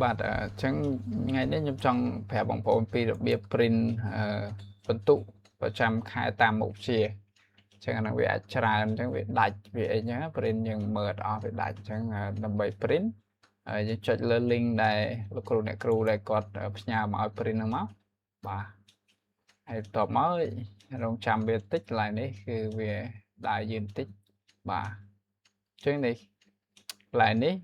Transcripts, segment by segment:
បាទចឹងថ្ងៃនេះខ្ញុំចង់ប្រាប់បងប្អូនពីរបៀប print បន្ទុកប្រចាំខែតាមមុខវិជ្ជាចឹងអាហ្នឹងវាអាចច្រើនចឹងវាដាច់វាអីចឹង print យើងមើលអត់អស់វាដាច់ចឹងដើម្បី print យើងចុចលើ link ដែលលោកគ្រូអ្នកគ្រូដែលគាត់ផ្ញើមកឲ្យ print ហ្នឹងមកបាទហើយបន្ទាប់មករងចាំវាតិចកន្លែងនេះគឺវាដើរយឺនតិចបាទចឹងនេះកន្លែងនេះ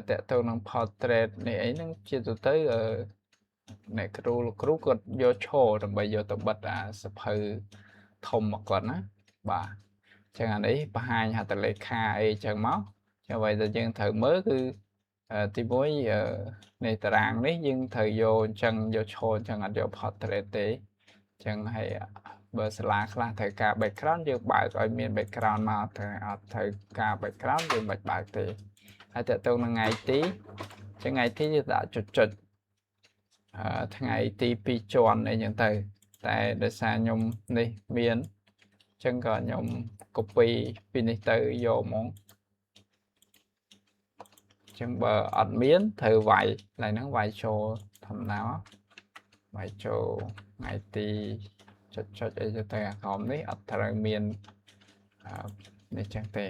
តកតទៅនឹង portrait នេះអីហ្នឹងជាទូទៅអ្នកគ្រូលោកគ្រូគាត់យកឈរដើម្បីយកទៅបិទអាសភៅធំមកគាត់ណាបាទចឹងអានេះបង្ហាញហត្ថលេខាអីចឹងមកចឹងអ្វីដែលយើងត្រូវមើលគឺទី1នៃតារាងនេះយើងត្រូវយកអញ្ចឹងយកឈរអញ្ចឹងអត់យក portrait ទេចឹងហើយបើសាលាខ្លះត្រូវការ background យើងបើកឲ្យមាន background មកតែអត់ត្រូវការ background យើងមិនបើកទេហើយតើទៅនឹងថ្ងៃទីចឹងថ្ងៃទីយើងដាក់ចុចថ្ងៃទី2ជាន់អីចឹងទៅតែដោយសារខ្ញុំនេះមានចឹងក៏ខ្ញុំ copy ពីនេះទៅយកហ្មងចឹងបើអត់មានត្រូវវាយកន្លែងហ្នឹងវាយចូលធម្មតាវាយចូលថ្ងៃទីចុចអីទៅអាក្រោមនេះអត់ត្រូវមាននេះចឹងទេ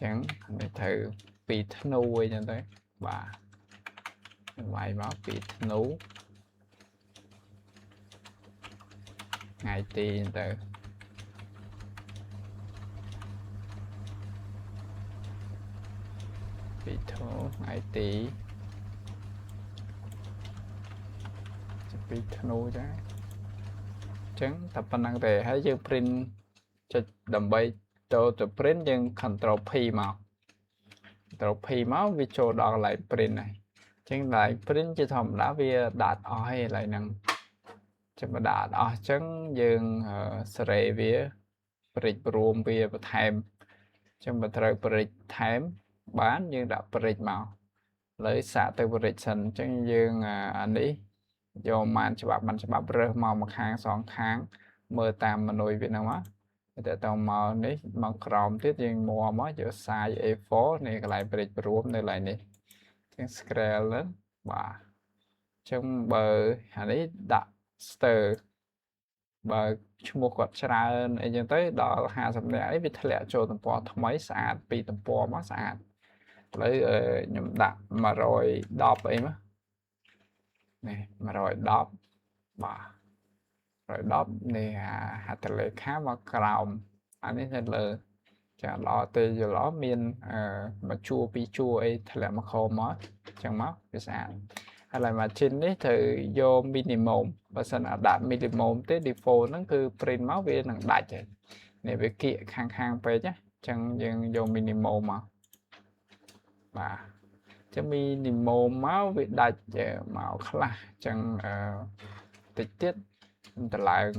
ចឹងនេះត្រូវពីធ្នូអីចឹងទៅបាទវាយមកពីធ្នូថ្ងៃទីទៅពីធ្នូថ្ងៃទីពីធ្នូចាចឹងតែប៉ុណ្្នឹងទេហើយយើង print ចុចដើម្បីទៅ print យើង Ctrl P មក Ctrl P មកវាចូលដល់កន្លែង print ហើយចឹងកន្លែង print ជាធម្មតាវាដាក់អស់ហើយកន្លែងហ្នឹងចាំបើដាក់អស់ចឹងយើងសេរីវាព្រិចរួមវាបន្ថែមចឹងបើត្រូវព្រិចថែមបានយើងដាក់ព្រិចមកលើសាកទៅព្រិចសិនចឹងយើងអានេះយកបានច្បាប់រើសមកខាងសងខាងមើលតាមមនុយវាហ្នឹងមកតែតមកនេះមកក្រោមទៀតយើងមកយក size A4 នេះកន្លែងព្រិចរួមនៅកន្លែងនេះចឹង scale ហ្នឹងបាទចឹងបើអានេះដាក់ stir បើឈ្មោះគាត់ច្រើនអីចឹងទៅដល់50នាក់អីវាធ្លាក់ចូលទំព័រថ្មីស្អាតពីទំព័រមកស្អាតឥឡូវខ្ញុំដាក់110អីមកនេះ110បាទ110នេះហត្ថលេខាមកក្រោមអានេះនៅលើចាល្អទេយល់ល្អមានមួយជួរពីរជួរអីធ្លាក់មកខមមកចឹងមកវាស្អាតឥឡូវ margin នេះត្រូវយក minimum បើសិនអត់ដាក់ minimum ទេ default ហ្នឹងគឺ print មកវានឹងដាច់ហើយនេះវាគៀកខាងពេកណាចឹងយើងយក minimum មកបាទចឹង minimum មកវាដាច់មកខ្លះចឹងតិចទៀតតម្លើង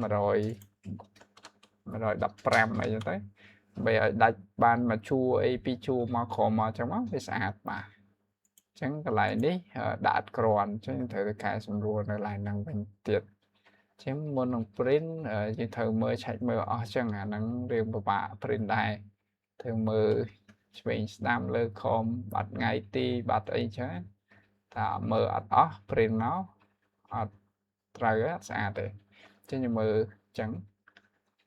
115អីចឹងទៅដើម្បីឲ្យដាច់បានមួយជួរអីពីរជួរមកក្រោមមកចឹងមកវាស្អាតបាទចឹងកន្លែងនេះដាក់គ្រាន់ចឹងត្រូវកែសម្រួលនៅកន្លែងហ្នឹងវិញទៀតចឹងមុននឹង print យើងត្រូវមើលឆែកមើលអស់ចឹងអាហ្នឹងរឿងពិបាក print ដែរត្រូវមើលឆ្វេងស្ដាំលើខមបាត់ថ្ងៃទីបាត់អីចឹងតែមើលអត់អស់ print មកអត់ត្រូវស្អាតទេចឹងយើងមើលចឹង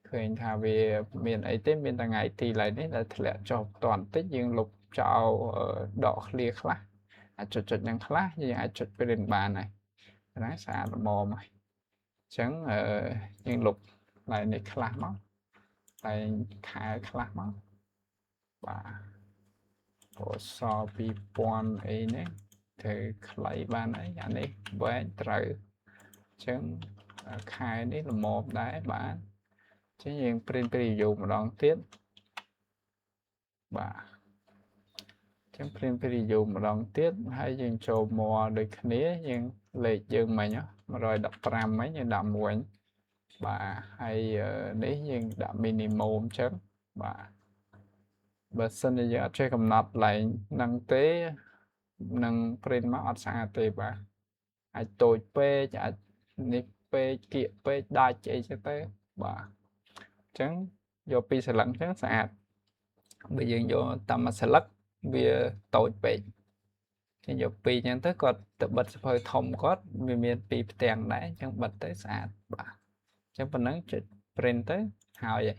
ឃើញថាវាមានអីទេមានតែថ្ងៃទីឡើយនេះដែលធ្លាក់ចុះតបន្តិចយើងលុបចោលដក clear ខ្លះអាចចុចហ្នឹងខ្លះយើងអាចចុច print បានហើយណាស្អាតល្មមហើយចឹងយើងលុបឡើយនេះខ្លះមកតែខែខ្លះមកបាទពណ៌ស2000អីនេះធ្វើខ្លីបានអីអានេះវែងត្រូវចឹងខែនេះល្មមដែរបាទចឹងយើង print preview ម្ដងទៀតបាទចឹង print preview ម្ដងទៀតហើយយើងចូលមកដូចគ្នាយើងលេខយើងមិញ115មិញយើងដាក់មួយបាទហើយនេះយើងដាក់ minimum ចឹងបាទបើសិនជាយើងអត់ចេះកំណត់កន្លែងហ្នឹងទេនឹង print មកអត់ស្អាតទេបាទអាចតូចពេកអាចនេះពេកគៀកពេកដាច់អីចឹងទៅបាទអញ្ចឹងយកពីសន្លឹកអញ្ចឹងស្អាតបើយើងយកតាមមួយសន្លឹកវាតូចពេក Chẳng dụ pi chẳng tới có tự bật sập hơi thông có vì miền pi tiền đấy chẳng bật tới sạch bà chẳng phần nắng print tới hào vậy